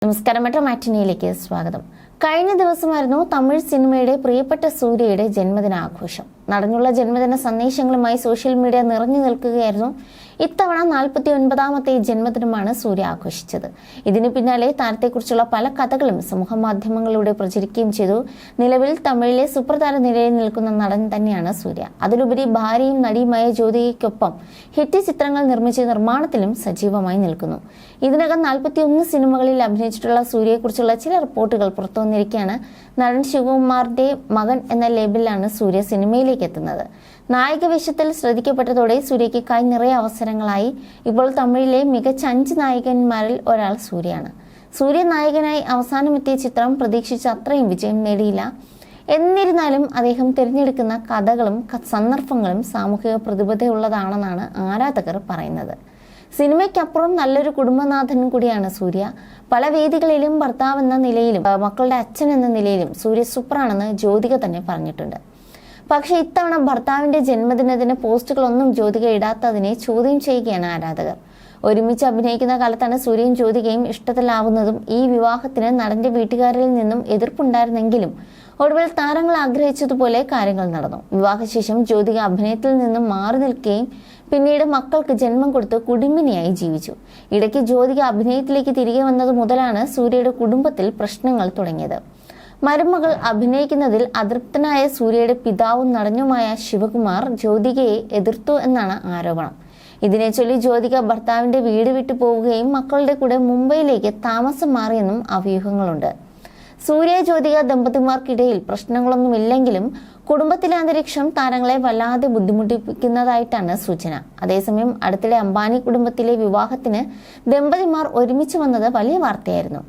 നമസ്കാരം, മെട്രോ മാറ്റിനിയിലേക്ക് സ്വാഗതം. കഴിഞ്ഞ ദിവസമായിരുന്നു തമിഴ് സിനിമയുടെ പ്രിയപ്പെട്ട സൂര്യയുടെ ജന്മദിനാഘോഷം. നടന്നുള്ള ജന്മദിന സന്ദേശങ്ങളുമായി സോഷ്യൽ മീഡിയ നിറഞ്ഞു നിൽക്കുകയായിരുന്നു. ഇത്തവണ 49ാമത്തെ ജന്മദിനമാണ് സൂര്യ ആഘോഷിച്ചത്. ഇതിനു പിന്നാലെ താരത്തെക്കുറിച്ചുള്ള പല കഥകളും സമൂഹ മാധ്യമങ്ങളിലൂടെ പ്രചരിക്കുകയും ചെയ്തു. നിലവിൽ തമിഴിലെ സുപ്രധാന നിലയിൽ നിൽക്കുന്ന നടൻ തന്നെയാണ് സൂര്യ. അതിലുപരി ഭാര്യയും നടിയുമായ ജ്യോതികയ്ക്കൊപ്പം ഹിറ്റ് ചിത്രങ്ങൾ നിർമ്മിച്ച് നിർമ്മാണത്തിലും സജീവമായി നിൽക്കുന്നു. ഇതിനകം 41 സിനിമകളിൽ അഭിനയിച്ചിട്ടുള്ള സൂര്യയെക്കുറിച്ചുള്ള ചില റിപ്പോർട്ടുകൾ പുറത്തുവന്നിരിക്കുകയാണ്. നടൻ ശിവകുമാറിന്റെ മകൻ എന്ന ലേബലിലാണ് സൂര്യ സിനിമയിലേക്ക് എത്തുന്നത്. നായിക വേഷത്തിൽ ശ്രദ്ധിക്കപ്പെട്ടതോടെ സൂര്യയ്ക്ക് കൈ നിറയെ അവസരങ്ങളായി. ഇപ്പോൾ തമിഴിലെ മികച്ച 5 നായകന്മാരിൽ ഒരാൾ സൂര്യയാണ്. സൂര്യ നായകനായി അവസാനമെത്തിയ ചിത്രം പ്രതീക്ഷിച്ച അത്രയും വിജയം നേടിയില്ല. എന്നിരുന്നാലും അദ്ദേഹം തിരഞ്ഞെടുക്കുന്ന കഥകളും സന്ദർഭങ്ങളും സാമൂഹിക പ്രതിബദ്ധതയുള്ളതാണെന്നാണ് ആരാധകർ പറയുന്നത്. സിനിമയ്ക്കപ്പുറം നല്ലൊരു കുടുംബനാഥൻ കൂടിയാണ് സൂര്യ. പല വേദികളിലും ഭർത്താവെന്ന നിലയിലും മക്കളുടെ അച്ഛൻ എന്ന നിലയിലും സൂര്യ സൂപ്പറാണെന്ന് ജ്യോതിക തന്നെ പറഞ്ഞിട്ടുണ്ട്. പക്ഷെ ഇത്തവണ ഭർത്താവിന്റെ ജന്മദിനത്തിന് പോസ്റ്റുകളൊന്നും ജ്യോതിക ഇടാത്തതിനെ ചോദ്യം ചെയ്യുകയാണ് ആരാധകർ. ഒരുമിച്ച് അഭിനയിക്കുന്ന കാലത്താണ് സൂര്യയും ജ്യോതികയും ഇഷ്ടത്തിലാവുന്നതും. ഈ വിവാഹത്തിന് നടന്റെ വീട്ടുകാരിൽ നിന്നും എതിർപ്പുണ്ടായിരുന്നെങ്കിലും ഒടുവിൽ താരങ്ങൾ ആഗ്രഹിച്ചതുപോലെ കാര്യങ്ങൾ നടന്നു. വിവാഹശേഷം ജ്യോതിക അഭിനയത്തിൽ നിന്നും മാറി നിൽക്കുകയും പിന്നീട് മക്കൾക്ക് ജന്മം കൊടുത്ത് കുടുംബിനിയായി ജീവിച്ചു. ഇടയ്ക്ക് ജ്യോതിക അഭിനയത്തിലേക്ക് തിരികെ വന്നത് മുതലാണ് സൂര്യയുടെ കുടുംബത്തിൽ പ്രശ്നങ്ങൾ തുടങ്ങിയത്. മരുമകൾ അഭിനയിക്കുന്നതിൽ അതൃപ്തനായ സൂര്യയുടെ പിതാവും നടനുമായ ശിവകുമാർ ജ്യോതികയെ എതിർത്തു എന്നാണ് ആരോപണം. ഇതിനെ ചൊല്ലി ജ്യോതിക ഭർത്താവിന്റെ വീട് വിട്ടു പോവുകയും മക്കളുടെ കൂടെ മുംബൈയിലേക്ക് താമസം മാറിയെന്നും അഭ്യൂഹങ്ങളുണ്ട്. സൂര്യ ജ്യോതിക ദമ്പതിമാർക്കിടയിൽ പ്രശ്നങ്ങളൊന്നുമില്ലെങ്കിലും കുടുംബത്തിലെ അന്തരീക്ഷം താരങ്ങളെ വല്ലാതെ ബുദ്ധിമുട്ടിപ്പിക്കുന്നതായിട്ടാണ് സൂചന. അതേസമയം അടുത്തിടെ അംബാനി കുടുംബത്തിലെ വിവാഹത്തിന് ദമ്പതിമാർ ഒരുമിച്ച് വന്നത് വലിയ വാർത്തയായിരുന്നു.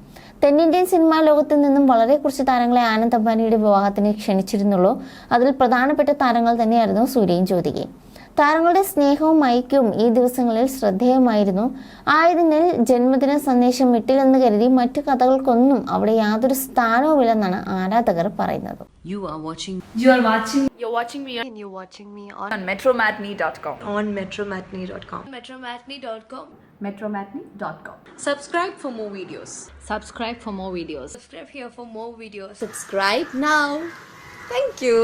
തെന്നിന്ത്യൻ സിനിമാ ലോകത്ത് നിന്നും വളരെ കുറച്ച് താരങ്ങളെ ആനന്ദ് അംബാനിയുടെ വിവാഹത്തിന് ക്ഷണിച്ചിരുന്നുള്ളൂ. അതിൽ പ്രധാനപ്പെട്ട താരങ്ങൾ തന്നെയായിരുന്നു സൂര്യയും ജ്യോതികയും. താരങ്ങളുടെ സ്നേഹവും ഐക്യവും ഈ ദിവസങ്ങളിൽ ശ്രദ്ധേയമായിരുന്നു. ആയതിനാൽ ജന്മദിന സന്ദേശം വിട്ടില്ലെന്ന് കരുതി മറ്റു കഥകൾക്കൊന്നും അവിടെ യാതൊരു സ്ഥാനവുമില്ലെന്നാണ് ആരാധകർ പറയുന്നത്. You're watching me on metromatney.com. metromatney.com. metromatney.com. Subscribe for more videos. Subscribe for more videos. Subscribe here for more videos. Subscribe now. Thank you.